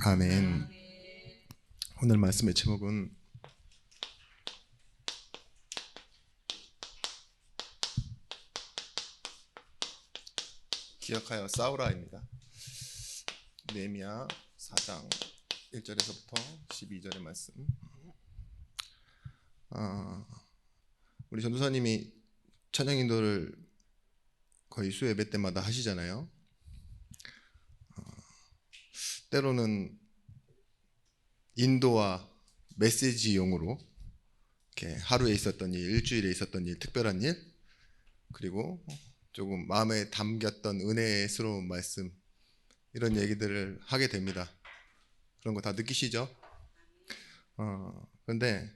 아멘. 오늘 말씀의 제목은 기억하여 싸우라입니다. 느헤미야 4장 1절에서부터 12절의 말씀. 우리 전도사님이 찬양 인도를 거의 수 예배 때마다 하시잖아요. 때로는 인도와 메시지용으로 이렇게 하루에 있었던 일, 일주일에 있었던 일, 특별한 일, 그리고 조금 마음에 담겼던 은혜스러운 말씀, 이런 얘기들을 하게 됩니다. 그런 거 다 느끼시죠? 그런데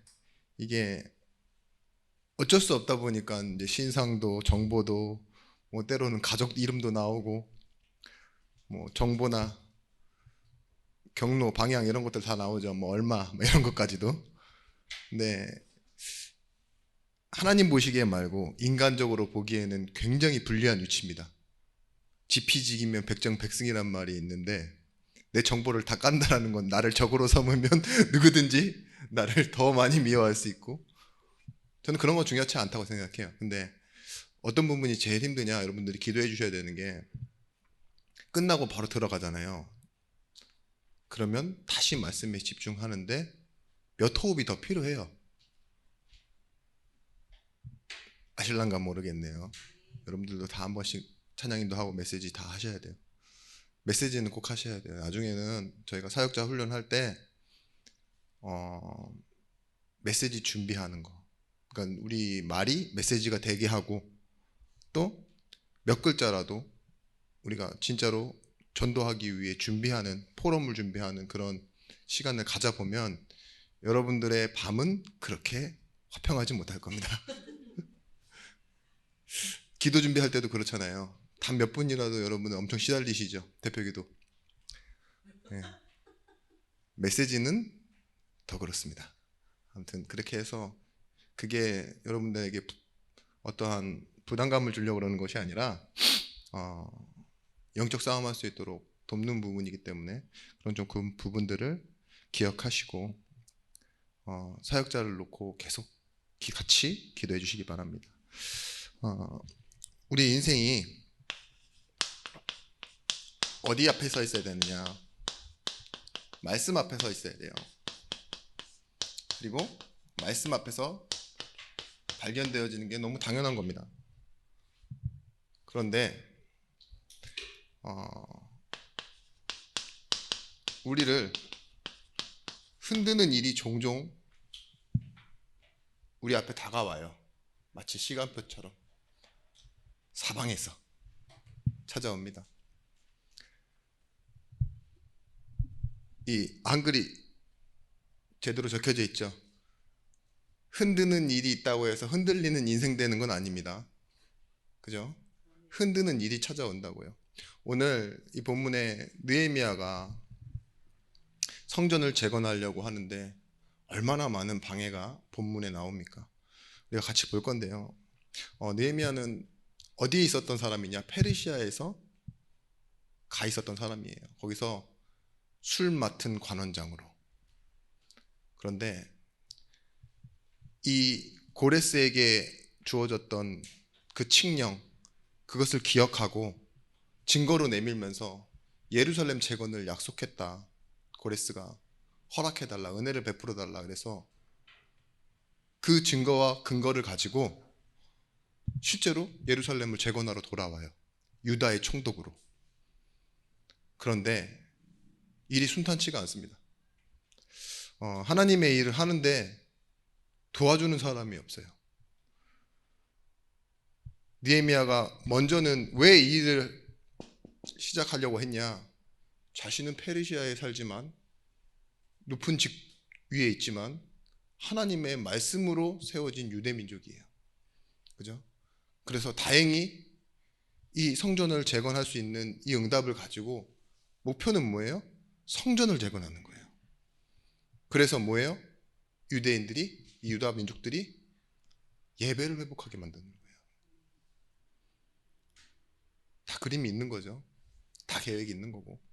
이게 어쩔 수 없다 보니까 이제 신상도 정보도 뭐 때로는 가족 이름도 나오고 뭐 정보나 경로, 방향 이런 것들 다 나오죠. 뭐 얼마 뭐 이런 것까지도. 근데 하나님 보시기에 말고 인간적으로 보기에는 굉장히 불리한 위치입니다. 지피지기면 백정백승이란 말이 있는데 내 정보를 다 깐다라는 건 나를 적으로 삼으면 누구든지 나를 더 많이 미워할 수 있고, 저는 그런 건 중요하지 않다고 생각해요. 근데 어떤 부분이 제일 힘드냐, 여러분들이 기도해 주셔야 되는 게, 끝나고 바로 들어가잖아요. 그러면 다시 말씀에 집중하는데 몇 호흡이 더 필요해요. 아실란가 모르겠네요. 여러분들도 다 한 번씩 찬양인도 하고 메시지 다 하셔야 돼요. 메시지는 꼭 하셔야 돼요. 나중에는 저희가 사역자 훈련할 때 메시지 준비하는 거, 그러니까 우리 말이 메시지가 되게 하고, 또 몇 글자라도 우리가 진짜로 전도하기 위해 준비하는, 포럼을 준비하는 그런 시간을 가져보면 여러분들의 밤은 그렇게 화평하지 못할 겁니다. 기도 준비할 때도 그렇잖아요. 단 몇 분이라도 여러분은 엄청 시달리시죠. 대표기도. 네. 메시지는 더 그렇습니다. 아무튼 그렇게 해서 그게 여러분들에게 어떠한 부담감을 주려고 그러는 것이 아니라 영적 싸움할 수 있도록 돕는 부분이기 때문에 그런 좀 그 부분들을 기억하시고 사역자를 놓고 계속 같이 기도해 주시기 바랍니다. 우리 인생이 어디 앞에 서 있어야 되느냐? 말씀 앞에 서 있어야 돼요. 그리고 말씀 앞에서 발견되어지는 게 너무 당연한 겁니다. 그런데 우리를 흔드는 일이 종종 우리 앞에 다가와요. 마치 시간표처럼 사방에서 찾아옵니다. 이 한글이 제대로 적혀져 있죠. 흔드는 일이 있다고 해서 흔들리는 인생 되는 건 아닙니다. 그죠? 흔드는 일이 찾아온다고요. 오늘 이 본문에 느헤미야가 성전을 재건하려고 하는데 얼마나 많은 방해가 본문에 나옵니까? 우리가 같이 볼 건데요. 느헤미야는 어디에 있었던 사람이냐? 페르시아에서 가 있었던 사람이에요. 거기서 술 맡은 관원장으로. 그런데 이 고레스에게 주어졌던 그 칙령, 그것을 기억하고 증거로 내밀면서 예루살렘 재건을 약속했다. 고레스가 허락해달라, 은혜를 베풀어달라. 그래서 그 증거와 근거를 가지고 실제로 예루살렘을 재건하러 돌아와요. 유다의 총독으로. 그런데 일이 순탄치가 않습니다. 하나님의 일을 하는데 도와주는 사람이 없어요. 느헤미야가 먼저는 왜 이 일을 시작하려고 했냐? 자신은 페르시아에 살지만, 높은 직 위에 있지만 하나님의 말씀으로 세워진 유대 민족이에요. 그죠? 그래서 다행히 이 성전을 재건할 수 있는 이 응답을 가지고 목표는 뭐예요? 성전을 재건하는 거예요. 그래서 뭐예요? 유대인들이, 이 유다 민족들이 예배를 회복하게 만드는 거예요. 다 그림이 있는 거죠. 다 계획이 있는 거고.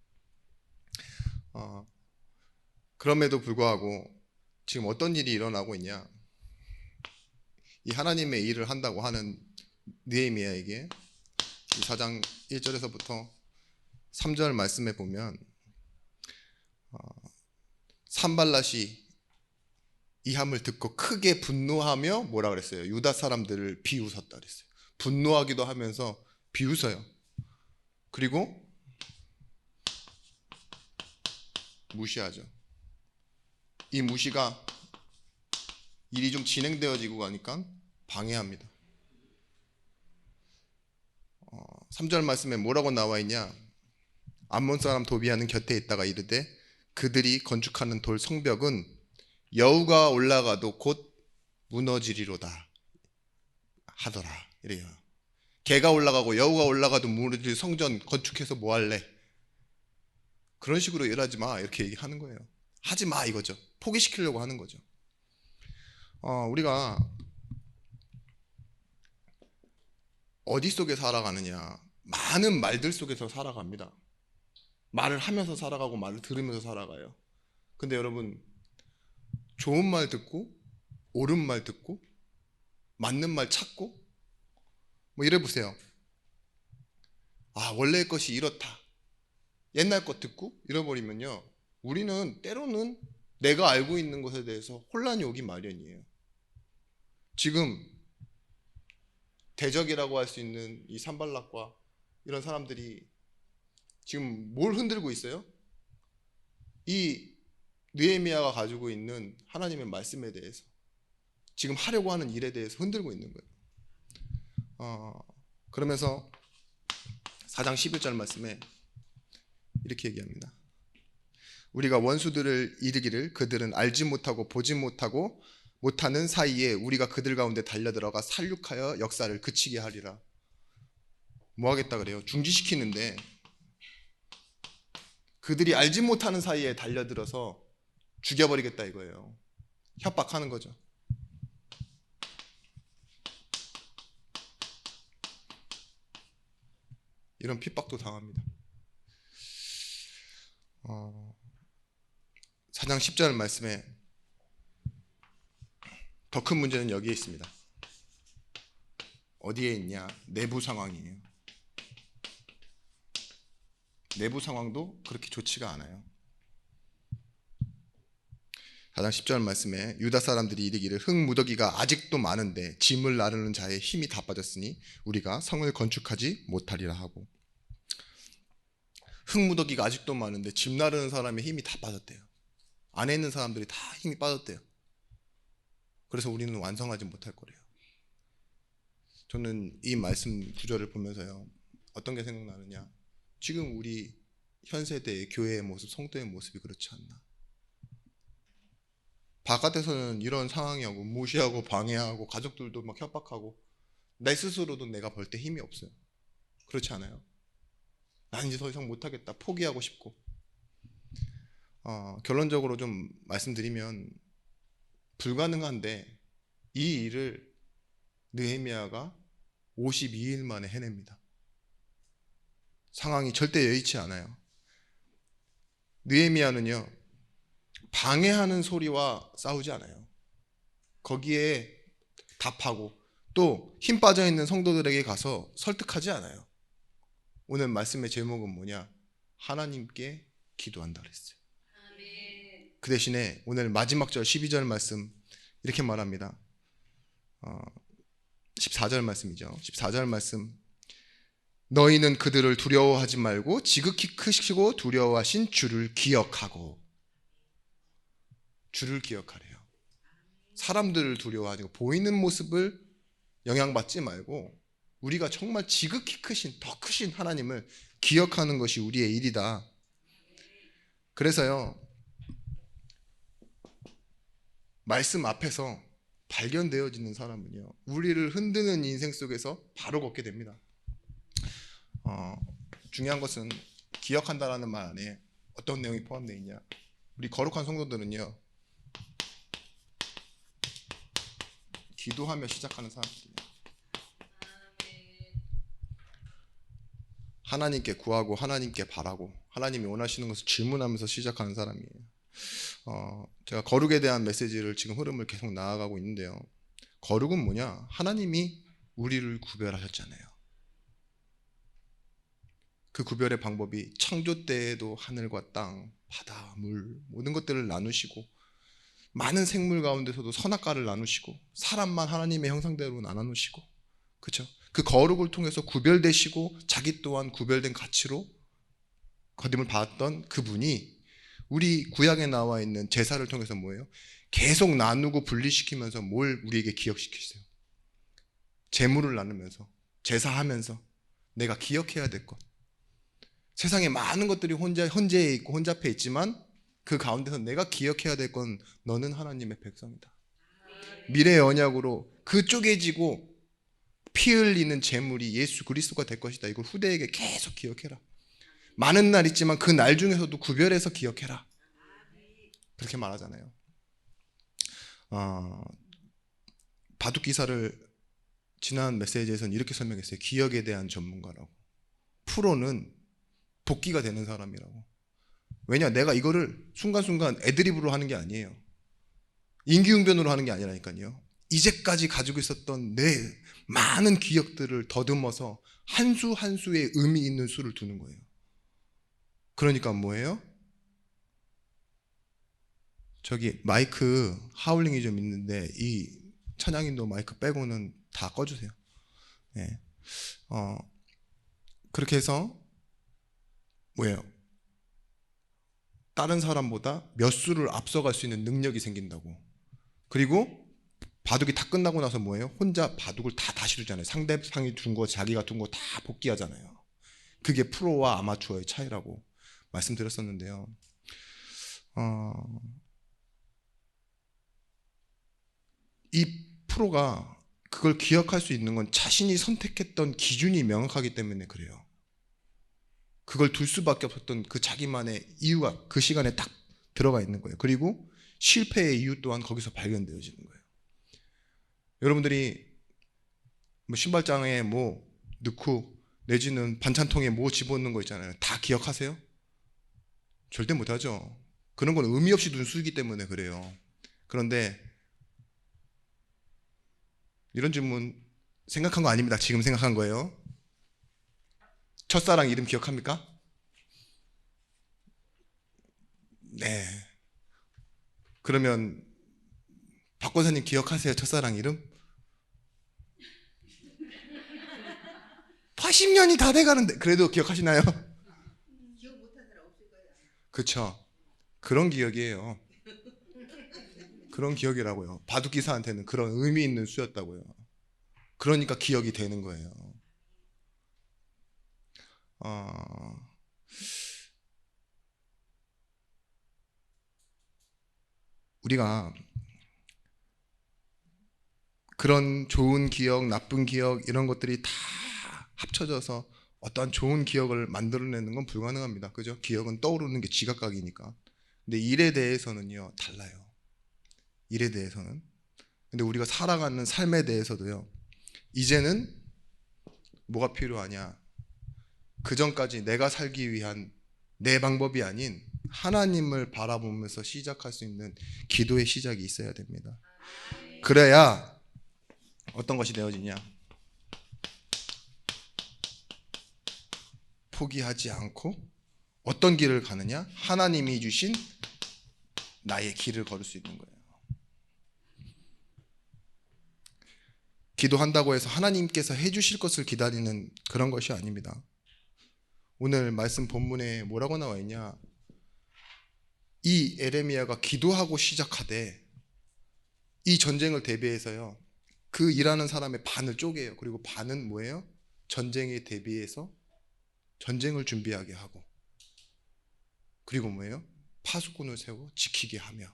그럼에도 불구하고 지금 어떤 일이 일어나고 있냐? 이 하나님의 일을 한다고 하는 느헤미야에게 이 4장 1절에서부터 3절 말씀에 보면 산발랏이 이 함을 듣고 크게 분노하며 뭐라 그랬어요? 유다 사람들을 비웃었다 그랬어요. 분노하기도 하면서 비웃어요. 그리고 무시하죠. 이 무시가 일이 좀 진행되어지고 가니까 방해합니다. 3절 말씀에 뭐라고 나와 있냐? 암몬 사람 도비아는 곁에 있다가 이르되 그들이 건축하는 돌 성벽은 여우가 올라가도 곧 무너지리로다 하더라. 이래요. 개가 올라가고 여우가 올라가도 무너질 성전 건축해서 뭐 할래? 그런 식으로 일하지 마 이렇게 얘기하는 거예요. 하지 마 이거죠. 포기시키려고 하는 거죠. 우리가 어디 속에 살아가느냐? 많은 말들 속에서 살아갑니다. 말을 하면서 살아가고 말을 들으면서 살아가요. 근데 여러분 좋은 말 듣고 옳은 말 듣고 맞는 말 찾고 뭐 이래 보세요. 원래의 것이 이렇다. 옛날 것 듣고 잃어버리면요. 우리는 때로는 내가 알고 있는 것에 대해서 혼란이 오기 마련이에요. 지금 대적이라고 할 수 있는 이 산발락과 이런 사람들이 지금 뭘 흔들고 있어요? 이 느헤미야가 가지고 있는 하나님의 말씀에 대해서 지금 하려고 하는 일에 대해서 흔들고 있는 거예요. 그러면서 4장 11절 말씀에 이렇게 얘기합니다. 우리가 원수들을 이르기를 그들은 알지 못하고 보지 못하는 사이에 우리가 그들 가운데 달려들어가 살육하여 역사를 그치게 하리라. 뭐 하겠다 그래요? 중지시키는데 그들이 알지 못하는 사이에 달려들어서 죽여버리겠다 이거예요. 협박하는 거죠. 이런 핍박도 당합니다. 4장 10절 말씀에 더 큰 문제는 여기에 있습니다. 어디에 있냐? 내부 상황이에요. 내부 상황도 그렇게 좋지가 않아요. 4장 10절 말씀에 유다 사람들이 이르기를 흙무더기가 아직도 많은데 짐을 나르는 자의 힘이 다 빠졌으니 우리가 성을 건축하지 못하리라 하고, 흙무더기가 아직도 많은데 짐 나르는 사람의 힘이 다 빠졌대요. 안에 있는 사람들이 다 힘이 빠졌대요. 그래서 우리는 완성하지 못할 거래요. 저는 이 말씀 구절을 보면서요, 어떤 게 생각나느냐? 지금 우리 현 세대의 교회의 모습, 성도의 모습이 그렇지 않나? 바깥에서는 이런 상황이하고 무시하고 방해하고 가족들도 막 협박하고 내 스스로도 내가 벌 때 힘이 없어요. 그렇지 않아요? 난 이제 더 이상 못하겠다, 포기하고 싶고. 결론적으로 좀 말씀드리면 불가능한데 이 일을 느헤미야가 52일 만에 해냅니다. 상황이 절대 여의치 않아요. 느헤미야는요, 방해하는 소리와 싸우지 않아요. 거기에 답하고 또 힘 빠져 있는 성도들에게 가서 설득하지 않아요. 오늘 말씀의 제목은 뭐냐? 하나님께 기도한다 그랬어요. 그 대신에 오늘 마지막 절 12절 말씀 이렇게 말합니다. 14절 말씀이죠. 14절 말씀, 너희는 그들을 두려워하지 말고 지극히 크시고 두려워하신 주를 기억하고. 주를 기억하래요. 사람들을 두려워하지 말고 보이는 모습을 영향받지 말고 우리가 정말 지극히 크신, 더 크신 하나님을 기억하는 것이 우리의 일이다. 그래서요, 말씀 앞에서 발견되어지는 사람은요, 우리를 흔드는 인생 속에서 바로 걷게 됩니다. 중요한 것은 기억한다라는 말 안에 어떤 내용이 포함되어 있냐? 우리 거룩한 성도들은요, 기도하며 시작하는 사람들이에요. 하나님께 구하고 하나님께 바라고 하나님이 원하시는 것을 질문하면서 시작하는 사람이에요. 제가 거룩에 대한 메시지를 지금 흐름을 계속 나아가고 있는데요. 거룩은 뭐냐? 하나님이 우리를 구별하셨잖아요. 그 구별의 방법이 창조 때에도 하늘과 땅, 바다, 물 모든 것들을 나누시고 많은 생물 가운데서도 선악과를 나누시고 사람만 하나님의 형상대로 나누시고, 그렇죠? 그 거룩을 통해서 구별되시고 자기 또한 구별된 가치로 거듭을 받았던 그분이 우리 구약에 나와 있는 제사를 통해서 뭐예요? 계속 나누고 분리시키면서 뭘 우리에게 기억시키세요? 제물을 나누면서, 제사하면서 내가 기억해야 될 것. 세상에 많은 것들이 혼재해 있고 혼잡해 있지만 그 가운데서 내가 기억해야 될 건 너는 하나님의 백성이다. 미래의 언약으로 그 쪼개지고 피 흘리는 제물이 예수 그리스도가 될 것이다. 이걸 후대에게 계속 기억해라. 많은 날 있지만 그 날 중에서도 구별해서 기억해라. 그렇게 말하잖아요. 바둑 기사를 지난 메시지에서는 이렇게 설명했어요. 기억에 대한 전문가라고. 프로는 복기가 되는 사람이라고. 왜냐? 내가 이거를 순간순간 애드리브로 하는 게 아니에요. 임기응변으로 하는 게 아니라니까요. 이제까지 가지고 있었던 내 많은 기억들을 더듬어서 한 수 한 수에 의미 있는 수를 두는 거예요. 그러니까 뭐예요? 저기 마이크 하울링이 좀 있는데 이 찬양인도 마이크 빼고는 다 꺼주세요. 네. 그렇게 해서 뭐예요? 다른 사람보다 몇 수를 앞서갈 수 있는 능력이 생긴다고. 그리고 바둑이 다 끝나고 나서 뭐예요? 혼자 바둑을 다 다시 두잖아요. 상대방이 둔 거 자기가 둔 거 다 복귀하잖아요. 그게 프로와 아마추어의 차이라고 말씀드렸었는데요. 이 프로가 그걸 기억할 수 있는 건 자신이 선택했던 기준이 명확하기 때문에 그래요. 그걸 둘 수밖에 없었던 그 자기만의 이유가 그 시간에 딱 들어가 있는 거예요. 그리고 실패의 이유 또한 거기서 발견되어지는 거예요. 여러분들이 뭐 신발장에 뭐 넣고 내지는 반찬통에 뭐 집어넣는 거 있잖아요. 다 기억하세요? 절대 못하죠. 그런 건 의미 없이 둔 수이기 때문에 그래요. 그런데 이런 질문 생각한 거 아닙니다. 지금 생각한 거예요. 첫사랑 이름 기억합니까? 네. 그러면 박 권사님 기억하세요? 첫사랑 이름? 80년이 다 돼가는데 그래도 기억하시나요? 기억 못한 사람 없을 거예요. 그렇죠. 그런 기억이에요. 그런 기억이라고요. 바둑기사한테는 그런 의미 있는 수였다고요. 그러니까 기억이 되는 거예요. 우리가 그런 좋은 기억, 나쁜 기억 이런 것들이 다 합쳐져서 어떠한 좋은 기억을 만들어내는 건 불가능합니다. 그죠? 기억은 떠오르는 게 지각각이니까. 근데 일에 대해서는요, 달라요. 일에 대해서는. 근데 우리가 살아가는 삶에 대해서도요, 이제는 뭐가 필요하냐? 그 전까지 내가 살기 위한 내 방법이 아닌 하나님을 바라보면서 시작할 수 있는 기도의 시작이 있어야 됩니다. 그래야 어떤 것이 되어지냐? 포기하지 않고 어떤 길을 가느냐? 하나님이 주신 나의 길을 걸을 수 있는 거예요. 기도한다고 해서 하나님께서 해주실 것을 기다리는 그런 것이 아닙니다. 오늘 말씀 본문에 뭐라고 나와 있냐? 이 에레미야가 기도하고 시작하되 이 전쟁을 대비해서요, 그 일하는 사람의 반을 쪼개요. 그리고 반은 뭐예요? 전쟁에 대비해서 전쟁을 준비하게 하고, 그리고 뭐예요? 파수꾼을 세워 지키게 하며,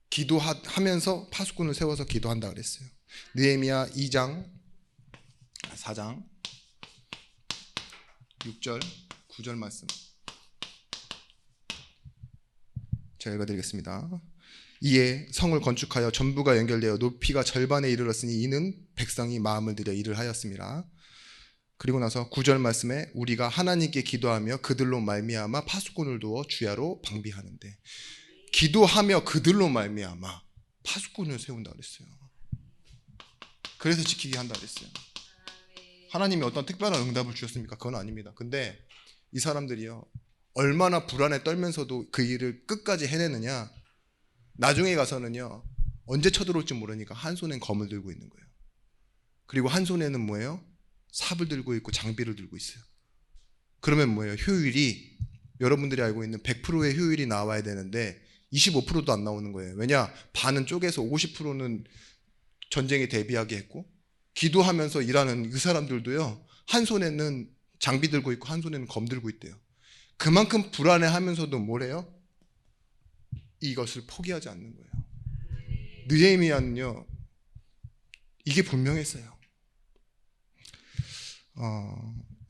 기도하면서 파수꾼을 세워서 기도한다 그랬어요. 느헤미야 2장 4장 6절 9절 말씀 제가 읽어드리겠습니다. 이에 성을 건축하여 전부가 연결되어 높이가 절반에 이르렀으니 이는 백성이 마음을 들여 일을 하였습니다. 그리고 나서 9절 말씀에 우리가 하나님께 기도하며 그들로 말미암아 파수꾼을 두어 주야로 방비하는데, 기도하며 그들로 말미암아 파수꾼을 세운다 그랬어요. 그래서 지키게 한다 그랬어요. 하나님이 어떤 특별한 응답을 주셨습니까? 그건 아닙니다. 근데 이 사람들이요, 얼마나 불안에 떨면서도 그 일을 끝까지 해내느냐. 나중에 가서는요, 언제 쳐들어올지 모르니까 한 손엔 검을 들고 있는 거예요. 그리고 한 손에는 뭐예요? 삽을 들고 있고 장비를 들고 있어요. 그러면 뭐예요? 효율이, 여러분들이 알고 있는 100%의 효율이 나와야 되는데 25%도 안 나오는 거예요. 왜냐? 반은 쪼개서 50%는 전쟁에 대비하게 했고, 기도하면서 일하는 그 사람들도요, 한 손에는 장비 들고 있고 한 손에는 검 들고 있대요. 그만큼 불안해하면서도 뭐래요? 이것을 포기하지 않는 거예요. 느헤미야는요, 이게 분명했어요.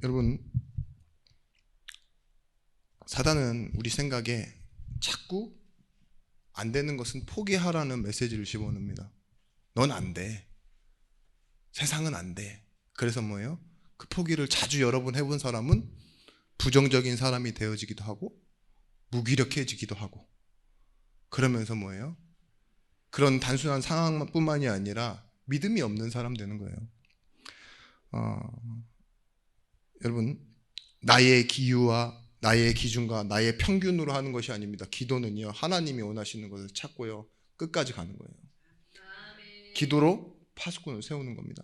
여러분, 사단은 우리 생각에 자꾸 안 되는 것은 포기하라는 메시지를 집어넣습니다. 넌 안 돼. 세상은 안 돼. 그래서 뭐예요? 그 포기를 자주 여러 번 해본 사람은 부정적인 사람이 되어지기도 하고 무기력해지기도 하고, 그러면서 뭐예요? 그런 단순한 상황뿐만이 아니라 믿음이 없는 사람 되는 거예요. 여러분, 나의 기유와 나의 기준과 나의 평균으로 하는 것이 아닙니다. 기도는요, 하나님이 원하시는 것을 찾고요, 끝까지 가는 거예요. 기도로 파수꾼을 세우는 겁니다.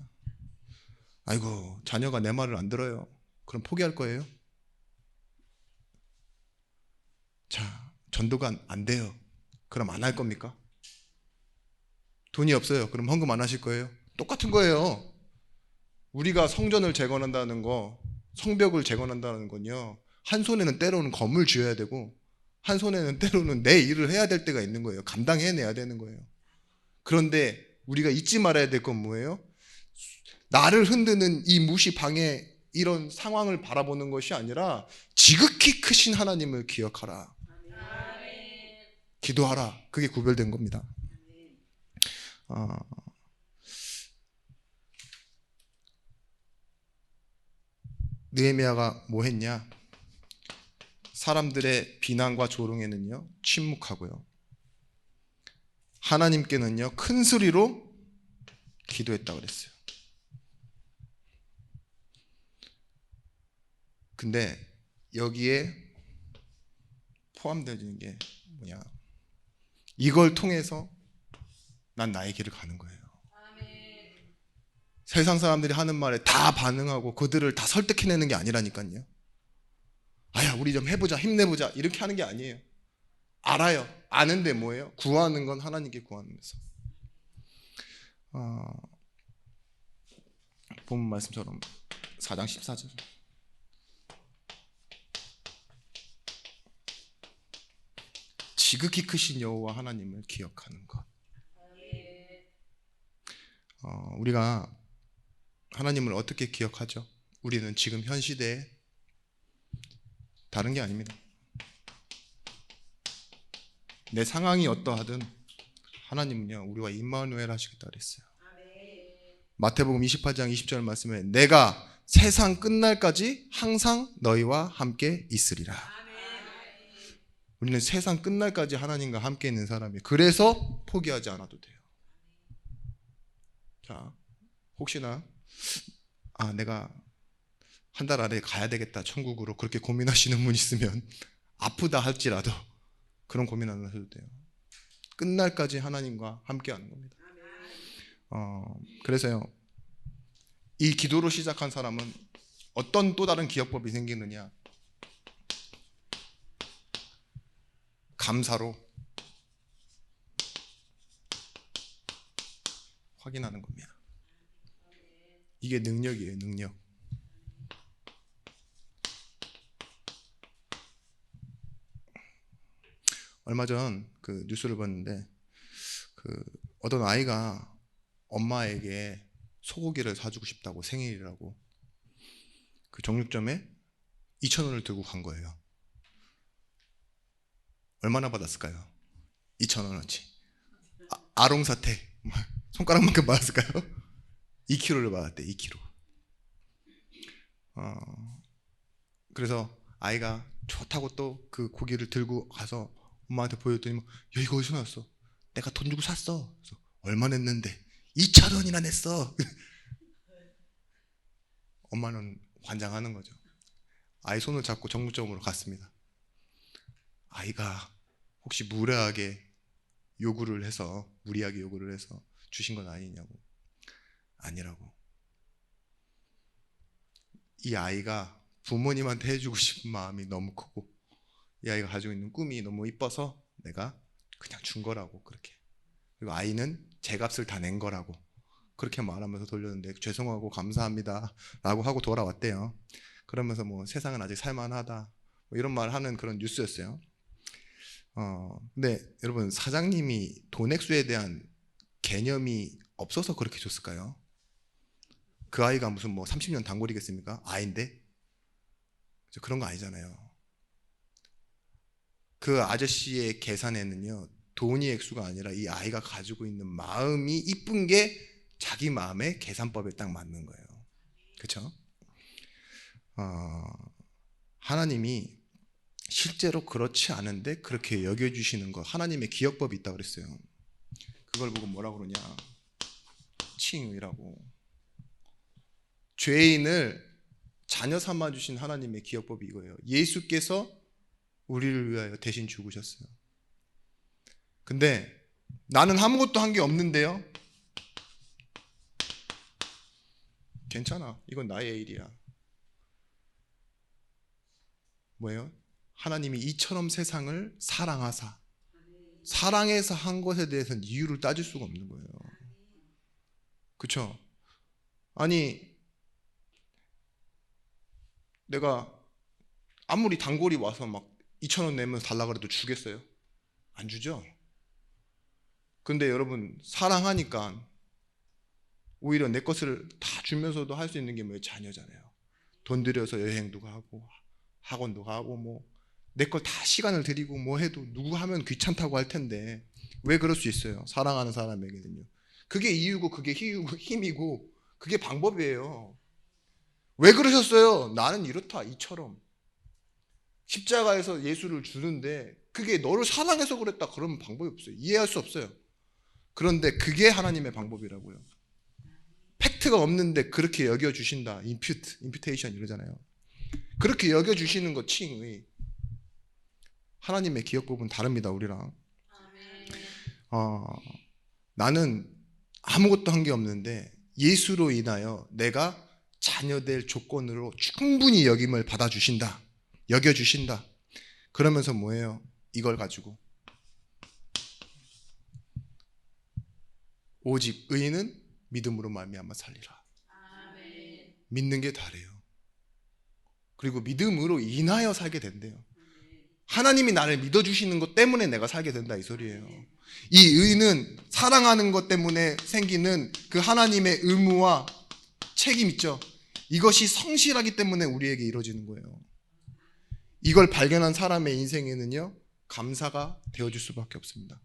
아이고, 자녀가 내 말을 안 들어요. 그럼 포기할 거예요? 자, 전도가 안 돼요. 그럼 안 할 겁니까? 돈이 없어요. 그럼 헌금 안 하실 거예요? 똑같은 거예요. 우리가 성전을 재건한다는 거, 성벽을 재건한다는 건요, 한 손에는 때로는 검을 쥐어야 되고 한 손에는 때로는 내 일을 해야 될 때가 있는 거예요. 감당해내야 되는 거예요. 그런데 우리가 잊지 말아야 될 건 뭐예요? 나를 흔드는 이 무시방해 이런 상황을 바라보는 것이 아니라 지극히 크신 하나님을 기억하라. 기도하라. 그게 구별된 겁니다. 느헤미야가 뭐 했냐? 사람들의 비난과 조롱에는요, 침묵하고요, 하나님께는요, 큰 소리로 기도했다고 그랬어요. 근데 여기에 포함되어지는 게 뭐냐? 이걸 통해서 난 나의 길을 가는 거예요. 세상 사람들이 하는 말에 다 반응하고 그들을 다 설득해내는 게 아니라니까요. 아야, 우리 좀 해보자, 힘내보자, 이렇게 하는 게 아니에요. 알아요. 아는데 뭐예요? 구하는 건 하나님께 구하면서. 본 말씀처럼 4장 14절. 지극히 크신 여호와 하나님을 기억하는 것. 우리가 하나님을 어떻게 기억하죠? 우리는 지금 현 시대에 다른 게 아닙니다. 내 상황이 어떠하든 하나님은요, 우리와 임마누엘 하시겠다 그랬어요. 마태복음 28장 20절 말씀에 내가 세상 끝날까지 항상 너희와 함께 있으리라. 우리는 세상 끝날까지 하나님과 함께 있는 사람이에요. 그래서 포기하지 않아도 돼요. 자, 혹시나 내가 한 달 안에 가야 되겠다, 천국으로, 그렇게 고민하시는 분 있으면 아프다 할지라도 그런 고민 안 하셔도 돼요. 끝날까지 하나님과 함께 하는 겁니다. 그래서요, 이 기도로 시작한 사람은 어떤 또 다른 기억법이 생기느냐? 감사로 확인하는 겁니다. 이게 능력이에요, 능력. 얼마 전 그 뉴스를 봤는데, 그 어떤 아이가 엄마에게 소고기를 사주고 싶다고, 생일이라고, 그 정육점에 2,000원을 들고 간 거예요. 얼마나 받았을까요? 2,000원어치. 아롱사태 손가락만큼 받았을까요? 2kg를 받았대. 2kg. 그래서 아이가 좋다고 또 그 고기를 들고 가서 엄마한테 보여줬더니 야 이거 어디서 나왔어? 내가 돈 주고 샀어. 그래서 얼마 냈는데? 2,000원이나 냈어. 엄마는 환장하는 거죠. 아이 손을 잡고 정육점으로 갔습니다. 아이가 혹시 무리하게 요구를 해서 주신 건 아니냐고. 아니라고. 이 아이가 부모님한테 해주고 싶은 마음이 너무 크고 이 아이가 가지고 있는 꿈이 너무 이뻐서 내가 그냥 준 거라고. 그렇게. 그리고 아이는 제 값을 다 낸 거라고 그렇게 말하면서 돌렸는데 죄송하고 감사합니다 라고 하고 돌아왔대요. 그러면서 세상은 아직 살만하다 이런 말 하는 그런 뉴스였어요. 근데 여러분, 사장님이 돈 액수에 대한 개념이 없어서 그렇게 줬을까요? 그 아이가 무슨 30년 단골이겠습니까? 아인데 그런 거 아니잖아요. 그 아저씨의 계산에는요, 돈이 액수가 아니라 이 아이가 가지고 있는 마음이 이쁜 게 자기 마음의 계산법에 딱 맞는 거예요. 그렇죠? 하나님이 실제로 그렇지 않은데 그렇게 여겨주시는 거, 하나님의 기억법이 있다고 그랬어요. 그걸 보고 뭐라고 그러냐, 칭의라고. 죄인을 자녀 삼아주신 하나님의 기억법이 이거예요. 예수께서 우리를 위하여 대신 죽으셨어요. 근데 나는 아무것도 한 게 없는데요, 괜찮아, 이건 나의 일이야. 뭐예요? 하나님이 이처럼 세상을 사랑하사, 사랑해서 한 것에 대해서는 이유를 따질 수가 없는 거예요. 그렇죠? 아니, 내가 아무리 단골이 와서 막 2,000원 내면 달라 그래도 주겠어요? 안 주죠? 근데 여러분, 사랑하니까 오히려 내 것을 다 주면서도 할 수 있는 게 뭐예요? 자녀잖아요. 돈 들여서 여행도 가고 학원도 가고 내 걸 다 시간을 들이고 해도 누구 하면 귀찮다고 할 텐데 왜 그럴 수 있어요? 사랑하는 사람에게는요. 그게 이유고 그게 힘이고 그게 방법이에요. 왜 그러셨어요? 나는 이렇다, 이처럼. 십자가에서 예수를 주는데 그게 너를 사랑해서 그랬다 그러면 방법이 없어요. 이해할 수 없어요. 그런데 그게 하나님의 방법이라고요. 팩트가 없는데 그렇게 여겨주신다. 임퓨테이션 이러잖아요. 그렇게 여겨주시는 것, 칭의. 하나님의 기억법은 다릅니다, 우리랑. 나는 아무것도 한 게 없는데 예수로 인하여 내가 자녀될 조건으로 충분히 여김을 받아주신다, 여겨주신다. 그러면서 뭐예요? 이걸 가지고 오직 의인은 믿음으로 말미암아 살리라. 믿는 게 다래요. 그리고 믿음으로 인하여 살게 된대요. 하나님이 나를 믿어주시는 것 때문에 내가 살게 된다, 이 소리예요. 이 의는 사랑하는 것 때문에 생기는 그 하나님의 의무와 책임 있죠. 이것이 성실하기 때문에 우리에게 이루어지는 거예요. 이걸 발견한 사람의 인생에는요, 감사가 되어줄 수밖에 없습니다.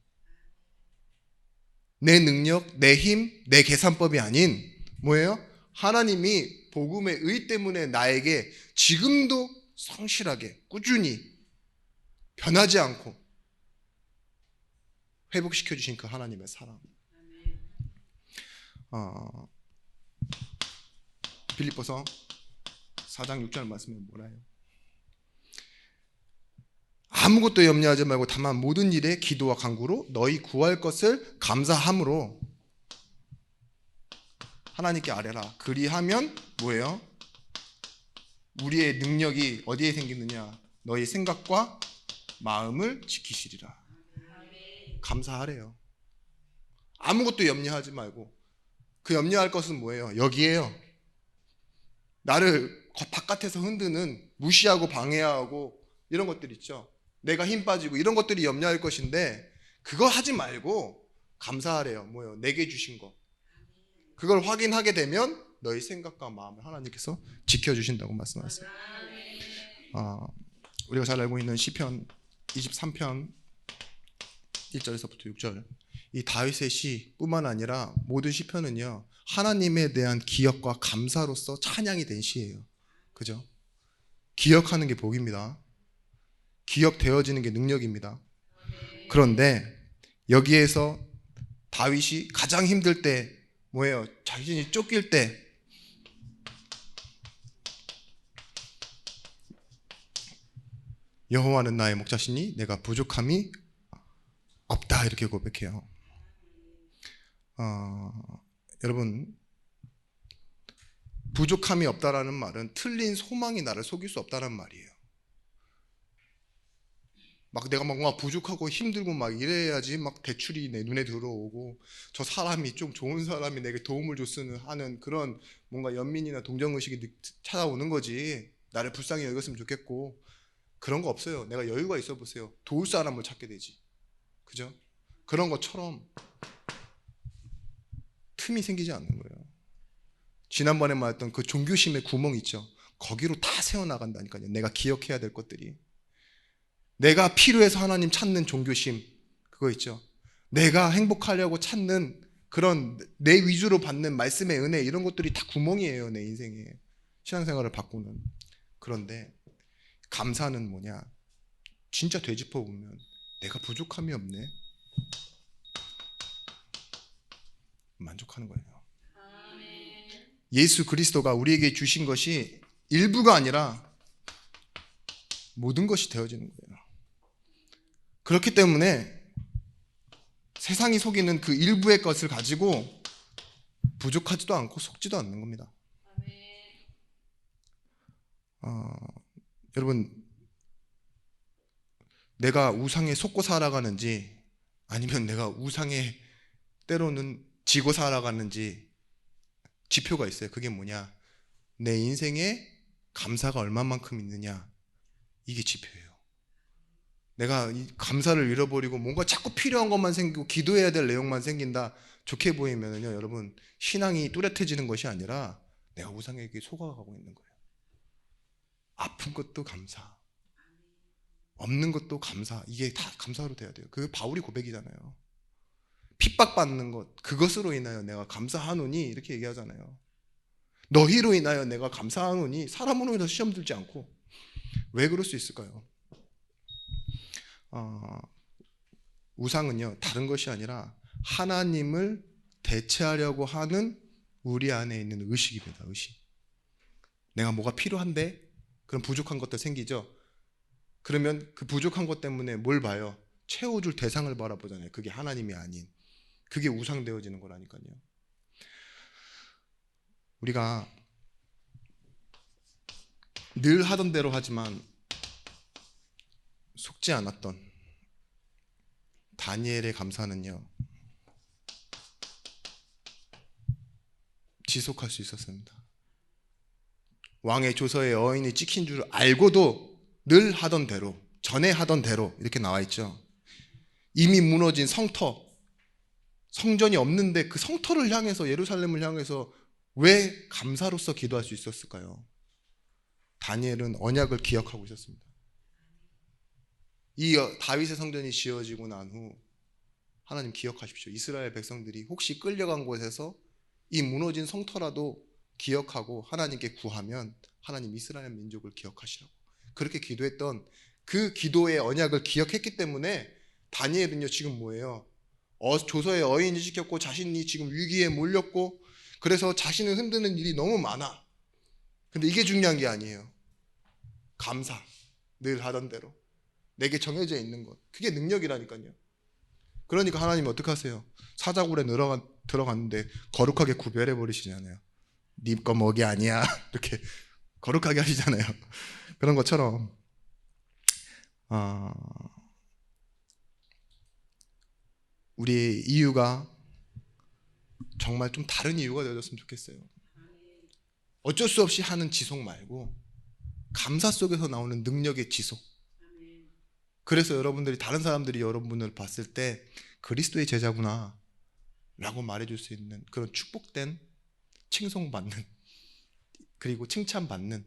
내 능력, 내 힘, 내 계산법이 아닌 뭐예요? 하나님이 복음의 의 때문에 나에게 지금도 성실하게 꾸준히 변하지 않고 회복시켜 주신 그 하나님의 사랑. 빌립보서 4장 6절 말씀에 뭐라요? 아무것도 염려하지 말고 다만 모든 일에 기도와 간구로 너희 구할 것을 감사함으로 하나님께 아뢰라. 그리하면 뭐예요? 우리의 능력이 어디에 생기느냐? 너희 생각과 마음을 지키시리라. 감사하래요. 아무것도 염려하지 말고. 그 염려할 것은 뭐예요? 여기에요. 나를 바깥에서 흔드는, 무시하고 방해하고 이런 것들 있죠. 내가 힘 빠지고 이런 것들이 염려할 것인데 그거 하지 말고 감사하래요. 뭐예요? 내게 주신 거. 그걸 확인하게 되면 너희 생각과 마음을 하나님께서 지켜주신다고 말씀하셨어요. 우리가 잘 알고 있는 시편 23편 1절에서부터 6절, 이 다윗의 시뿐만 아니라 모든 시편은요, 하나님에 대한 기억과 감사로서 찬양이 된 시예요. 그죠? 기억하는 게 복입니다. 기억되어지는 게 능력입니다. 그런데 여기에서 다윗이 가장 힘들 때 뭐예요? 자신이 쫓길 때 여호와는 나의 목자시니 내가 부족함이 없다 이렇게 고백해요. 여러분, 부족함이 없다라는 말은 틀린 소망이 나를 속일 수 없다는 말이에요. 막 내가 뭔가 부족하고 힘들고 막 이래야지 막 대출이 내 눈에 들어오고 저 사람이 좀 좋은 사람이 내게 도움을 줬으면 하는 그런 뭔가 연민이나 동정의식이 찾아오는 거지. 나를 불쌍히 여겼으면 좋겠고 그런 거 없어요. 내가 여유가 있어 보세요. 도울 사람을 찾게 되지. 그죠? 그런 것처럼 틈이 생기지 않는 거예요. 지난번에 말했던 그 종교심의 구멍 있죠. 거기로 다 새어나간다니까요. 내가 기억해야 될 것들이. 내가 필요해서 하나님 찾는 종교심 그거 있죠. 내가 행복하려고 찾는 그런 내 위주로 받는 말씀의 은혜 이런 것들이 다 구멍이에요. 내 인생에 신앙생활을 바꾸는. 그런데 감사는 뭐냐? 진짜 되짚어 보면 내가 부족함이 없네. 만족하는 거예요. 예수 그리스도가 우리에게 주신 것이 일부가 아니라 모든 것이 되어지는 거예요. 그렇기 때문에 세상이 속이는 그 일부의 것을 가지고 부족하지도 않고 속지도 않는 겁니다. 여러분, 내가 우상에 속고 살아가는지 아니면 내가 우상에 때로는 지고 살아가는지 지표가 있어요. 그게 뭐냐? 내 인생에 감사가 얼마만큼 있느냐, 이게 지표예요. 내가 이 감사를 잃어버리고 뭔가 자꾸 필요한 것만 생기고 기도해야 될 내용만 생긴다, 좋게 보이면요, 여러분, 신앙이 뚜렷해지는 것이 아니라 내가 우상에게 속아가고 있는 거예요. 아픈 것도 감사, 없는 것도 감사, 이게 다 감사로 돼야 돼요. 그게 바울이 고백이잖아요. 핍박받는 것, 그것으로 인하여 내가 감사하노니 이렇게 얘기하잖아요. 너희로 인하여 내가 감사하노니, 사람으로 인해서 시험 들지 않고. 왜 그럴 수 있을까요? 우상은요, 다른 것이 아니라 하나님을 대체하려고 하는 우리 안에 있는 의식입니다. 의식. 내가 뭐가 필요한데 그럼 부족한 것도 생기죠. 그러면 그 부족한 것 때문에 뭘 봐요? 채워줄 대상을 바라보잖아요. 그게 하나님이 아닌, 그게 우상되어지는 거라니까요. 우리가 늘 하던 대로 하지만 속지 않았던 다니엘의 감사는요, 지속할 수 있었습니다. 왕의 조서에 어인이 찍힌 줄 알고도 늘 하던 대로, 전에 하던 대로 이렇게 나와 있죠. 이미 무너진 성터, 성전이 없는데 그 성터를 향해서, 예루살렘을 향해서 왜 감사로서 기도할 수 있었을까요? 다니엘은 언약을 기억하고 있었습니다. 이 다윗의 성전이 지어지고 난 후 하나님 기억하십시오. 이스라엘 백성들이 혹시 끌려간 곳에서 이 무너진 성터라도 기억하고 하나님께 구하면 하나님 이스라엘 민족을 기억하시라고 그렇게 기도했던 그 기도의 언약을 기억했기 때문에 다니엘은요, 지금 뭐예요? 조서에 어인이 찍혔고 자신이 지금 위기에 몰렸고 그래서 자신을 흔드는 일이 너무 많아. 근데 이게 중요한 게 아니에요. 감사, 늘 하던 대로 내게 정해져 있는 것, 그게 능력이라니까요. 그러니까 하나님이 어떻게 하세요? 사자굴에 들어갔는데 거룩하게 구별해 버리시잖아요. 네 거 먹이 아니야 이렇게 거룩하게 하시잖아요. 그런 것처럼 우리의 이유가 정말 좀 다른 이유가 되어졌으면 좋겠어요. 어쩔 수 없이 하는 지속 말고 감사 속에서 나오는 능력의 지속. 그래서 여러분들이, 다른 사람들이 여러분을 봤을 때 그리스도의 제자구나 라고 말해줄 수 있는 그런 축복된, 칭송받는, 그리고 칭찬받는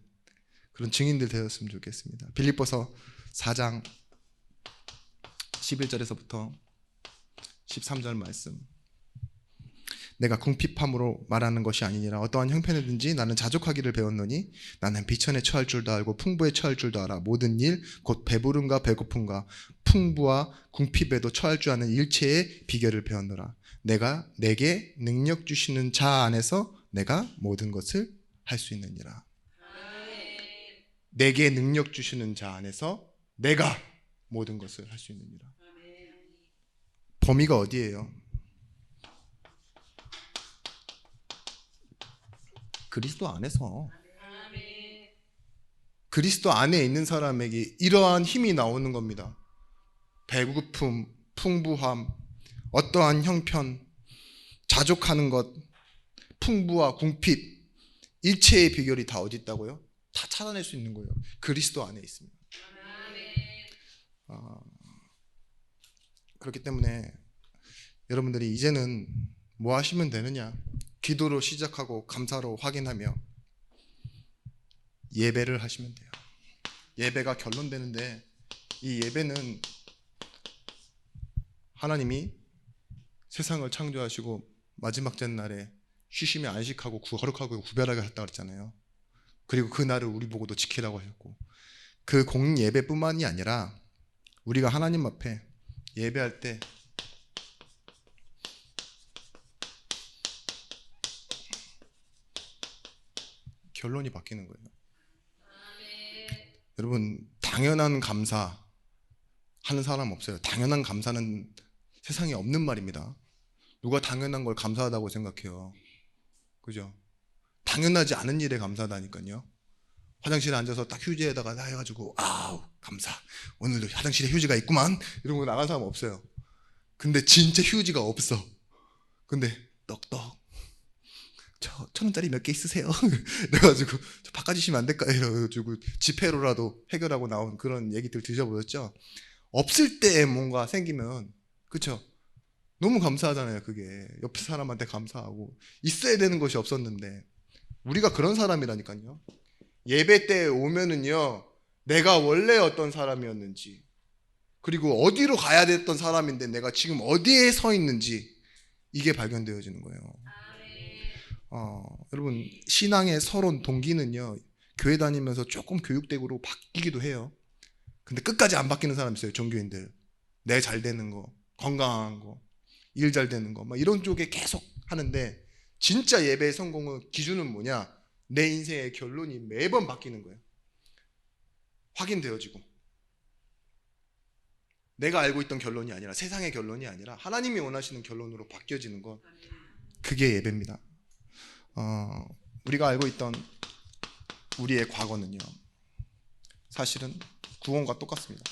그런 증인들 되었으면 좋겠습니다. 빌립보서 4장 11절에서부터 13절 말씀. 내가 궁핍함으로 말하는 것이 아니니라. 어떠한 형편이든지 나는 자족하기를 배웠노니 나는 비천에 처할 줄도 알고 풍부에 처할 줄도 알아. 모든 일 곧 배부름과 배고픔과 풍부와 궁핍에도 처할 줄 아는 일체의 비결을 배웠노라. 내가 내게 능력 주시는 자 안에서 내가 모든 것을 할 수 있느니라. 내게 능력 주시는 자 안에서 내가 모든 것을 할 수 있느니라. 범위가 어디예요? 그리스도 안에서. 그리스도 안에 있는 사람에게 이러한 힘이 나오는 겁니다. 배고픔, 풍부함, 어떠한 형편, 자족하는 것, 풍부와 궁핍, 일체의 비결이 다 어디 있다고요? 다 찾아낼 수 있는 거예요. 그리스도 안에 있습니다. 그렇기 때문에 여러분들이 이제는 뭐 하시면 되느냐? 기도로 시작하고 감사로 확인하며 예배를 하시면 돼요. 예배가 결론되는데 이 예배는 하나님이 세상을 창조하시고 마지막 날에 쉬시며 안식하고 거룩하고 구별하게 했다고 그랬잖아요. 그리고 그 날을 우리 보고도 지키라고 하셨고, 그 공인 예배뿐만이 아니라 우리가 하나님 앞에 예배할 때 결론이 바뀌는 거예요. 여러분, 당연한 감사 하는 사람 없어요. 당연한 감사는 세상에 없는 말입니다. 누가 당연한 걸 감사하다고 생각해요? 그죠? 당연하지 않은 일에 감사하다니까요. 화장실에 앉아서 딱 휴지에다가 다 해가지고 아우 감사, 오늘도 화장실에 휴지가 있구만, 이러고 나간 사람 없어요. 근데 진짜 휴지가 없어. 근데 떡떡 저 1,000원짜리 몇 개 있으세요? 그래가지고 저 바꿔주시면 안 될까요? 이래가지고 지폐로라도 해결하고 나온 그런 얘기들 드셔보셨죠? 없을 때 뭔가 생기면, 그쵸? 너무 감사하잖아요. 그게 옆에 사람한테 감사하고. 있어야 되는 것이 없었는데 우리가 그런 사람이라니까요. 예배 때 오면은요, 내가 원래 어떤 사람이었는지, 그리고 어디로 가야 됐던 사람인데 내가 지금 어디에 서 있는지, 이게 발견되어지는 거예요. 여러분, 신앙의 서론 동기는요, 교회 다니면서 조금 교육되고 바뀌기도 해요. 근데 끝까지 안 바뀌는 사람 있어요. 종교인들. 내 잘 되는 거, 건강한 거, 일 잘 되는 거, 막 이런 쪽에 계속 하는데, 진짜 예배의 성공은 기준은 뭐냐? 내 인생의 결론이 매번 바뀌는 거예요. 확인되어지고, 내가 알고 있던 결론이 아니라, 세상의 결론이 아니라 하나님이 원하시는 결론으로 바뀌어지는 것, 그게 예배입니다. 우리가 알고 있던 우리의 과거는요, 사실은 구원과 똑같습니다.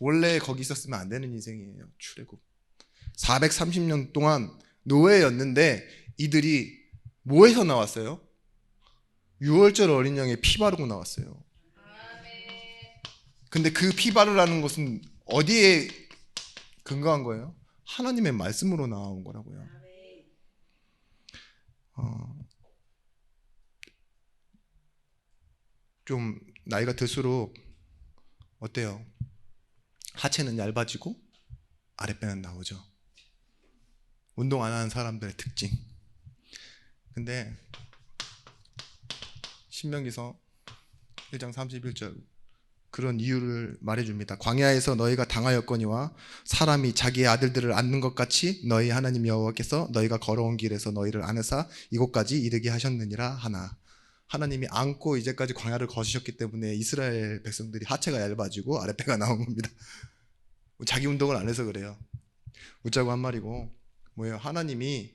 원래 거기 있었으면 안 되는 인생이에요. 출애굽 430년 동안 노예였는데 이들이 뭐에서 나왔어요? 유월절 어린 양의 피 바르고 나왔어요. 근데 그 피 바르라는 것은 어디에 근거한 거예요? 하나님의 말씀으로 나온 거라고요. 좀 나이가 들수록 어때요? 하체는 얇아지고 아랫배는 나오죠. 운동 안 하는 사람들의 특징. 근데 신명기서 1장 31절 그런 이유를 말해줍니다. 광야에서 너희가 당하였거니와 사람이 자기의 아들들을 안는 것 같이 너희 하나님 여호와께서 너희가 걸어온 길에서 너희를 안으사 이곳까지 이르게 하셨느니라 하나. 하나님이 안고 이제까지 광야를 거주셨기 때문에 이스라엘 백성들이 하체가 얇아지고 아랫배가 나온 겁니다. 자기 운동을 안 해서 그래요. 웃자고 한 말이고, 뭐예요? 하나님이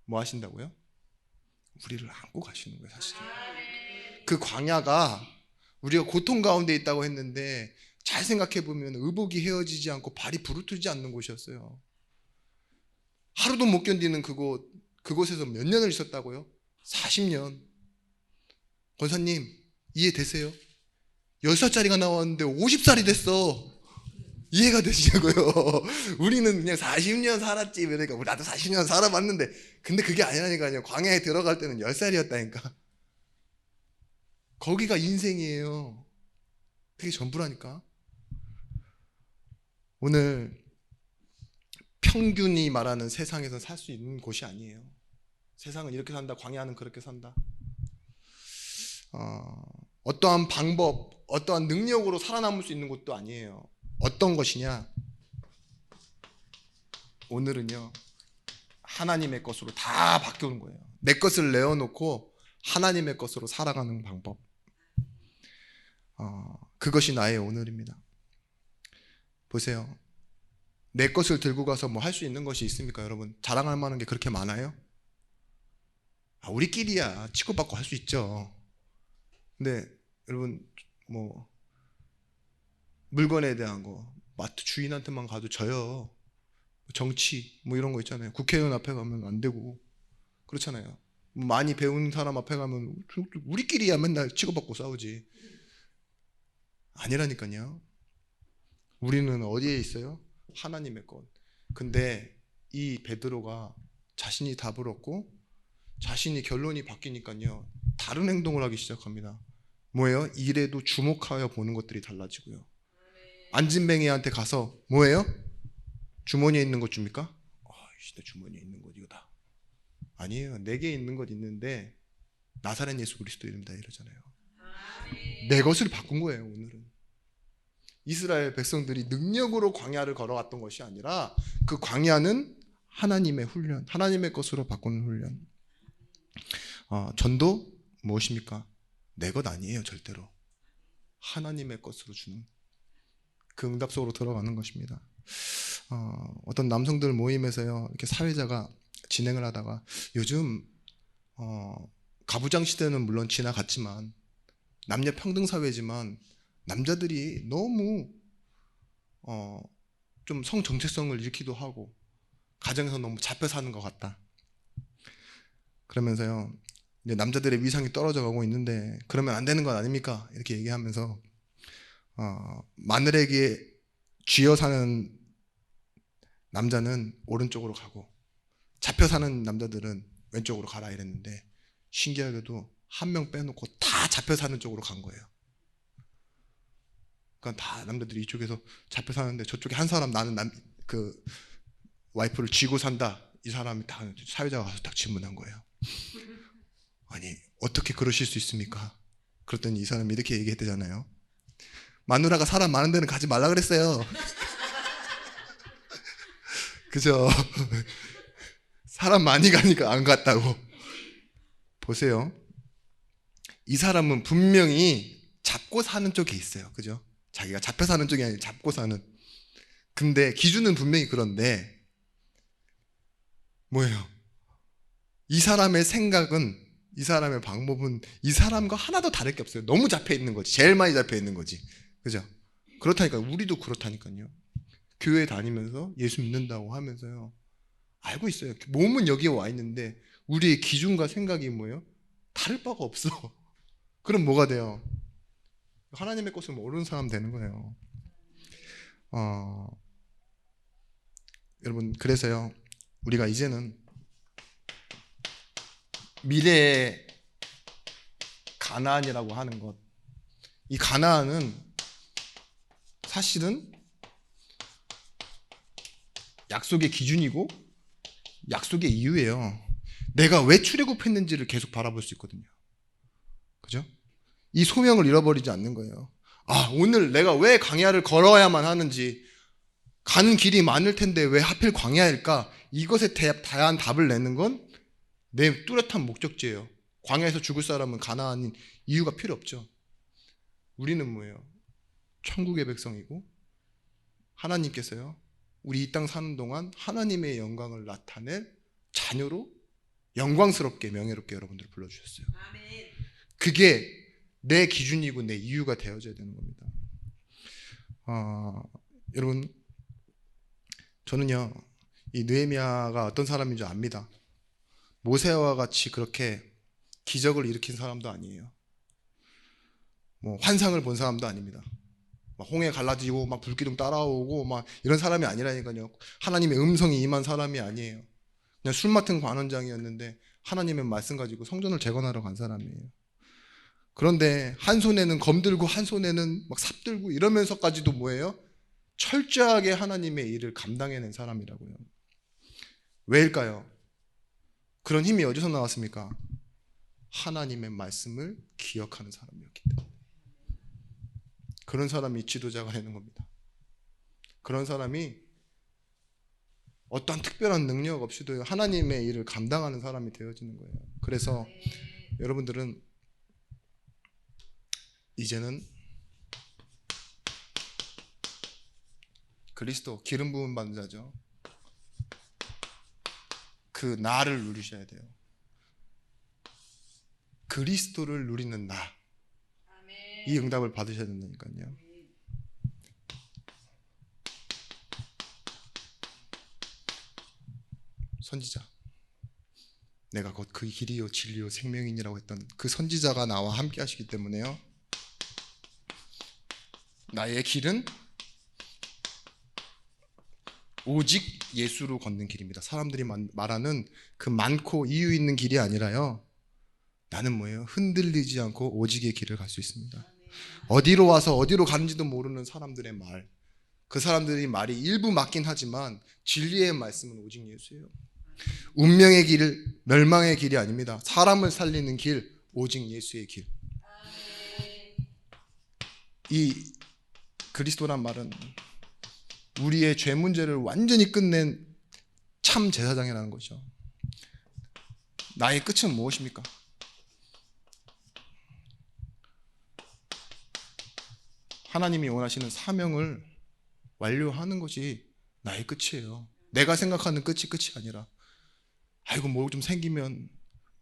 뭐 하신다고요? 우리를 안고 가시는 거예요, 사실. 그 광야가 우리가 고통 가운데 있다고 했는데 잘 생각해 보면 의복이 헤어지지 않고 발이 부르트지 않는 곳이었어요. 하루도 못 견디는 그곳에서 몇 년을 있었다고요? 40년. 권사님, 이해되세요? 10살짜리가 나왔는데 50살이 됐어. 이해가 되시냐고요? 우리는 그냥 40년 살았지. 그러니까 나도 40년 살아봤는데, 근데 그게 아니라니까요. 광야에 들어갈 때는 10살이었다니까. 거기가 인생이에요. 그게 전부라니까. 오늘 평균이 말하는 세상에서 살 수 있는 곳이 아니에요. 세상은 이렇게 산다, 광야는 그렇게 산다. 어떠한 방법, 어떠한 능력으로 살아남을 수 있는 곳도 아니에요. 어떤 것이냐? 오늘은요, 하나님의 것으로 다 바뀌는 거예요. 내 것을 내어놓고 하나님의 것으로 살아가는 방법. 그것이 나의 오늘입니다. 보세요. 내 것을 들고 가서 뭐 할 수 있는 것이 있습니까, 여러분? 자랑할 만한 게 그렇게 많아요? 우리끼리야 치고받고 할 수 있죠. 근데 여러분, 뭐 물건에 대한 거 마트 주인한테만 가도 져요. 정치 뭐 이런 거 있잖아요. 국회의원 앞에 가면 안 되고 그렇잖아요. 많이 배운 사람 앞에 가면 우리끼리야 맨날 치고받고 싸우지. 아니라니까요. 우리는 어디에 있어요? 하나님의 것. 근데 이 베드로가 자신이 답을 얻고 자신이 결론이 바뀌니까요, 다른 행동을 하기 시작합니다. 뭐예요? 일에도 주목하여 보는 것들이 달라지고요. 안진뱅이한테 가서 뭐예요? 주머니에 있는 것 줍니까? 내 주머니에 있는 것 이거다. 아니에요. 내게 있는 것 있는데 나사렛 예수 그리스도 이름이다 이러잖아요. 내 것을 바꾼 거예요. 오늘은 이스라엘 백성들이 능력으로 광야를 걸어왔던 것이 아니라 그 광야는 하나님의 훈련, 하나님의 것으로 바꾸는 훈련. 전도 무엇입니까? 내 것 아니에요. 절대로 하나님의 것으로 주는 그 응답 속으로 들어가는 것입니다. 어떤 남성들 모임에서요, 이렇게 사회자가 진행을 하다가 요즘 가부장 시대는 물론 지나갔지만 남녀 평등 사회지만 남자들이 너무 좀 성정체성을 잃기도 하고 가정에서 너무 잡혀 사는 것 같다. 그러면서요, 이제 남자들의 위상이 떨어져 가고 있는데 그러면 안 되는 건 아닙니까? 이렇게 얘기하면서 마늘에게 쥐어 사는 남자는 오른쪽으로 가고 잡혀 사는 남자들은 왼쪽으로 가라 이랬는데 신기하게도 한 명 빼놓고 다 잡혀 사는 쪽으로 간 거예요. 그러니까 다 남자들이 이쪽에서 잡혀 사는데 저쪽에 한 사람, 나는 그 와이프를 쥐고 산다. 이 사람이 다 사회자가 가서 딱 질문한 거예요. 아니 어떻게 그러실 수 있습니까? 그랬더니 이 사람이 이렇게 얘기했대잖아요. 마누라가 사람 많은 데는 가지 말라 그랬어요. 그죠? 사람 많이 가니까 안 갔다고. 보세요. 이 사람은 분명히 잡고 사는 쪽에 있어요. 그죠? 자기가 잡혀 사는 쪽이 아니라 잡고 사는. 근데 기준은 분명히 그런데 뭐예요? 이 사람의 생각은, 이 사람의 방법은 이 사람과 하나도 다를 게 없어요. 너무 잡혀 있는 거지. 제일 많이 잡혀 있는 거지. 그죠? 그렇다니까요. 우리도 그렇다니까요. 교회 다니면서 예수 믿는다고 하면서요, 알고 있어요. 몸은 여기에 와 있는데 우리의 기준과 생각이 뭐예요? 다를 바가 없어. 그럼 뭐가 돼요? 하나님의 것을 모르는 사람 되는 거예요. 여러분, 그래서요, 우리가 이제는 미래의 가나안이라고 하는 것, 이 가나안은 사실은 약속의 기준이고 약속의 이유예요. 내가 왜 출애굽했는지를 계속 바라볼 수 있거든요. 그죠? 이 소명을 잃어버리지 않는 거예요. 오늘 내가 왜 광야를 걸어야만 하는지, 가는 길이 많을 텐데 왜 하필 광야일까? 이것에 다양한 답을 내는 건 내 뚜렷한 목적지예요. 광야에서 죽을 사람은 가나안인 이유가 필요 없죠. 우리는 뭐예요? 천국의 백성이고 하나님께서요, 우리 이 땅 사는 동안 하나님의 영광을 나타낼 자녀로 영광스럽게 명예롭게 여러분들 불러주셨어요. 아멘. 그게 내 기준이고 내 이유가 되어져야 되는 겁니다. 여러분, 저는요, 이 느헤미야가 어떤 사람인 줄 압니다. 모세와 같이 그렇게 기적을 일으킨 사람도 아니에요. 뭐 환상을 본 사람도 아닙니다. 막 홍해 갈라지고 막 불기둥 따라오고 막 이런 사람이 아니라니까요. 하나님의 음성이 임한 사람이 아니에요. 그냥 술 맡은 관원장이었는데 하나님의 말씀 가지고 성전을 재건하러 간 사람이에요. 그런데 한 손에는 검 들고 한 손에는 막 삽 들고 이러면서까지도 뭐예요? 철저하게 하나님의 일을 감당해낸 사람이라고요. 왜일까요? 그런 힘이 어디서 나왔습니까? 하나님의 말씀을 기억하는 사람이었기 때문에. 그런 사람이 지도자가 되는 겁니다. 그런 사람이 어떠한 특별한 능력 없이도 하나님의 일을 감당하는 사람이 되어지는 거예요. 그래서 여러분들은 이제는 그리스도 기름 부음 받는 자죠. 그 나를 누리셔야 돼요. 그리스도를 누리는 나. 이 응답을 받으셔야 된다니까요. 선지자, 내가 곧 그 길이요 진리요 생명이니라고 했던 그 선지자가 나와 함께 하시기 때문에요, 나의 길은 오직 예수로 걷는 길입니다. 사람들이 말하는 그 많고 이유 있는 길이 아니라요, 나는 뭐예요? 흔들리지 않고 오직의 길을 갈 수 있습니다. 어디로 와서 어디로 가는지도 모르는 사람들의 말, 그 사람들이 말이 일부 맞긴 하지만 진리의 말씀은 오직 예수예요. 운명의 길, 멸망의 길이 아닙니다. 사람을 살리는 길, 오직 예수의 길. 이 그리스도란 말은 우리의 죄 문제를 완전히 끝낸 참 제사장이라는 거죠. 나의 끝은 무엇입니까? 하나님이 원하시는 사명을 완료하는 것이 나의 끝이에요. 내가 생각하는 끝이 아니라, 아이고 뭐 좀 생기면,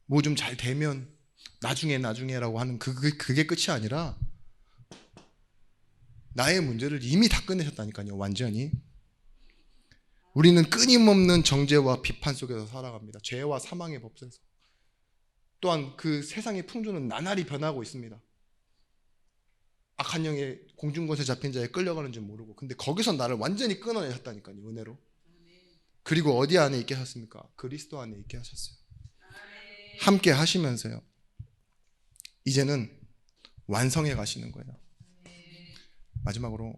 뭐 좀 잘 되면 나중에라고 하는 그게 끝이 아니라, 나의 문제를 이미 다 끝내셨다니까요. 완전히. 우리는 끊임없는 정죄와 비판 속에서 살아갑니다. 죄와 사망의 법에서. 또한 그 세상의 풍조는 나날이 변하고 있습니다. 악한 영의 공중권세 잡힌 자에 끌려가는 줄 모르고, 근데 거기서 나를 완전히 끊어내셨다니까요. 은혜로. 그리고 어디 안에 있게 하셨습니까? 그리스도 안에 있게 하셨어요. 함께 하시면서요, 이제는 완성해 가시는 거예요. 마지막으로,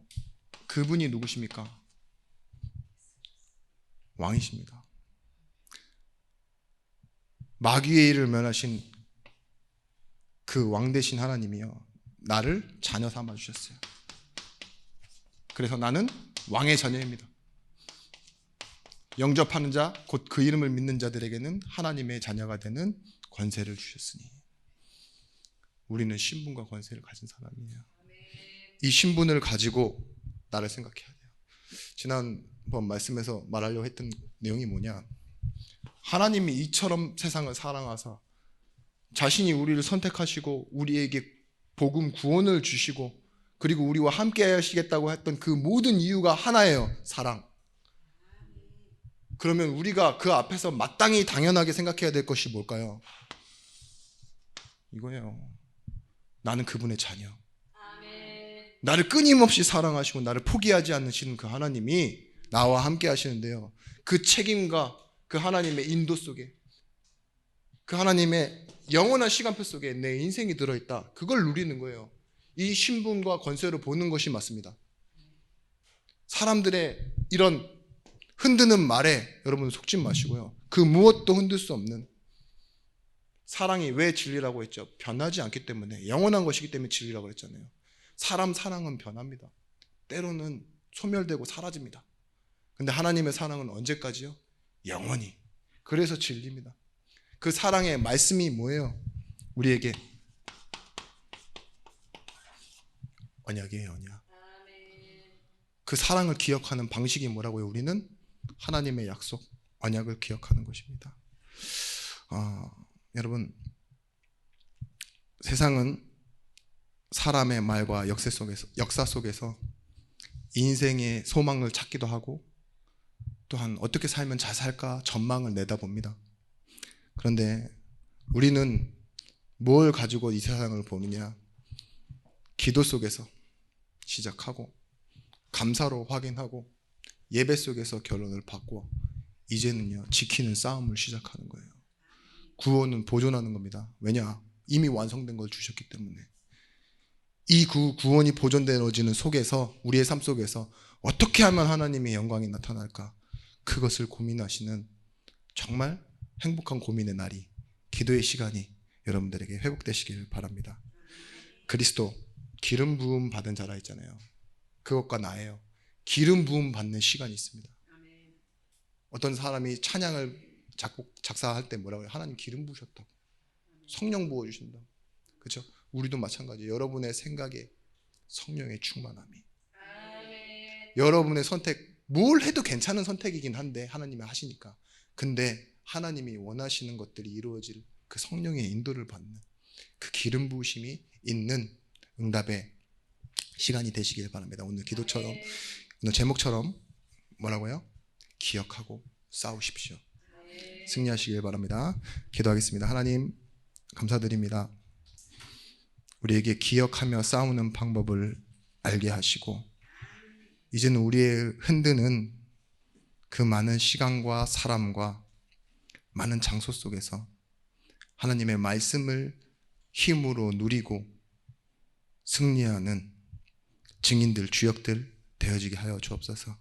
그분이 누구십니까? 왕이십니다. 마귀의 일을 면하신 그 왕 되신 하나님이요, 나를 자녀 삼아 주셨어요. 그래서 나는 왕의 자녀입니다. 영접하는 자, 곧 그 이름을 믿는 자들에게는 하나님의 자녀가 되는 권세를 주셨으니, 우리는 신분과 권세를 가진 사람이에요. 이 신분을 가지고 나를 생각해야 돼요. 지난번 말씀에서 말하려고 했던 내용이 뭐냐, 하나님이 이처럼 세상을 사랑하사 자신이 우리를 선택하시고 우리에게 복음 구원을 주시고, 그리고 우리와 함께 하시겠다고 했던 그 모든 이유가 하나예요. 사랑. 그러면 우리가 그 앞에서 마땅히 당연하게 생각해야 될 것이 뭘까요? 이거예요. 나는 그분의 자녀. 나를 끊임없이 사랑하시고 나를 포기하지 않으시는 그 하나님이 나와 함께 하시는데요, 그 책임과 그 하나님의 인도 속에, 그 하나님의 영원한 시간표 속에 내 인생이 들어있다. 그걸 누리는 거예요. 이 신분과 권세로 보는 것이 맞습니다. 사람들의 이런 흔드는 말에 여러분 속지 마시고요, 그 무엇도 흔들 수 없는 사랑이 왜 진리라고 했죠? 변하지 않기 때문에, 영원한 것이기 때문에 진리라고 했잖아요. 사람 사랑은 변합니다. 때로는 소멸되고 사라집니다. 근데 하나님의 사랑은 언제까지요? 영원히. 그래서 진리입니다. 그 사랑의 말씀이 뭐예요? 우리에게 언약이에요, 언약. 그 사랑을 기억하는 방식이 뭐라고요? 우리는 하나님의 약속, 언약을 기억하는 것입니다. 여러분, 세상은 사람의 말과 역사 속에서 인생의 소망을 찾기도 하고, 또한 어떻게 살면 잘 살까 전망을 내다봅니다. 그런데 우리는 뭘 가지고 이 세상을 보느냐? 기도 속에서 시작하고, 감사로 확인하고, 예배 속에서 결론을 받고, 이제는요, 지키는 싸움을 시작하는 거예요. 구원은 보존하는 겁니다. 왜냐? 이미 완성된 걸 주셨기 때문에. 이 구원이 보존되어지는 속에서, 우리의 삶 속에서 어떻게 하면 하나님의 영광이 나타날까? 그것을 고민하시는 정말 행복한 고민의 날이, 기도의 시간이 여러분들에게 회복되시길 바랍니다. 그리스도 기름 부음 받은 자라 했잖아요. 그것과 나예요. 기름 부음 받는 시간이 있습니다. 어떤 사람이 찬양을 작사할 때 뭐라고 해요? 하나님 기름 부으셨다고, 성령 부어주신다고. 그렇죠? 우리도 마찬가지예요. 여러분의 생각에 성령의 충만함이, 여러분의 선택, 뭘 해도 괜찮은 선택이긴 한데 하나님이 하시니까, 근데 하나님이 원하시는 것들이 이루어질 그 성령의 인도를 받는 그 기름 부으심이 있는 응답의 시간이 되시길 바랍니다. 오늘 기도처럼, 오늘 제목처럼 뭐라고요? 기억하고 싸우십시오. 승리하시길 바랍니다. 기도하겠습니다. 하나님 감사드립니다. 우리에게 기억하며 싸우는 방법을 알게 하시고, 이제는 우리의 흔드는 그 많은 시간과 사람과 많은 장소 속에서 하나님의 말씀을 힘으로 누리고 승리하는 증인들, 주역들 되어지게 하여 주옵소서.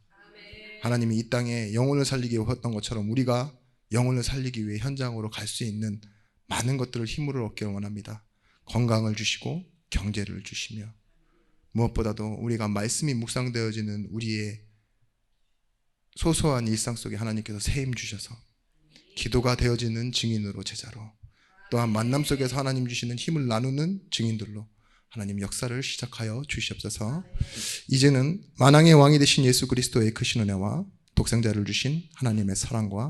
하나님이 이 땅에 영혼을 살리기 위해 했던 것처럼 우리가 영혼을 살리기 위해 현장으로 갈 수 있는 많은 것들을 힘으로 얻기를 원합니다. 건강을 주시고 경제를 주시며, 무엇보다도 우리가 말씀이 묵상되어지는 우리의 소소한 일상 속에 하나님께서 새 힘 주셔서 기도가 되어지는 증인으로, 제자로, 또한 만남 속에서 하나님 주시는 힘을 나누는 증인들로 하나님 역사를 시작하여 주시옵소서. 이제는 만왕의 왕이 되신 예수 그리스도의 크신 은혜와 독생자를 주신 하나님의 사랑과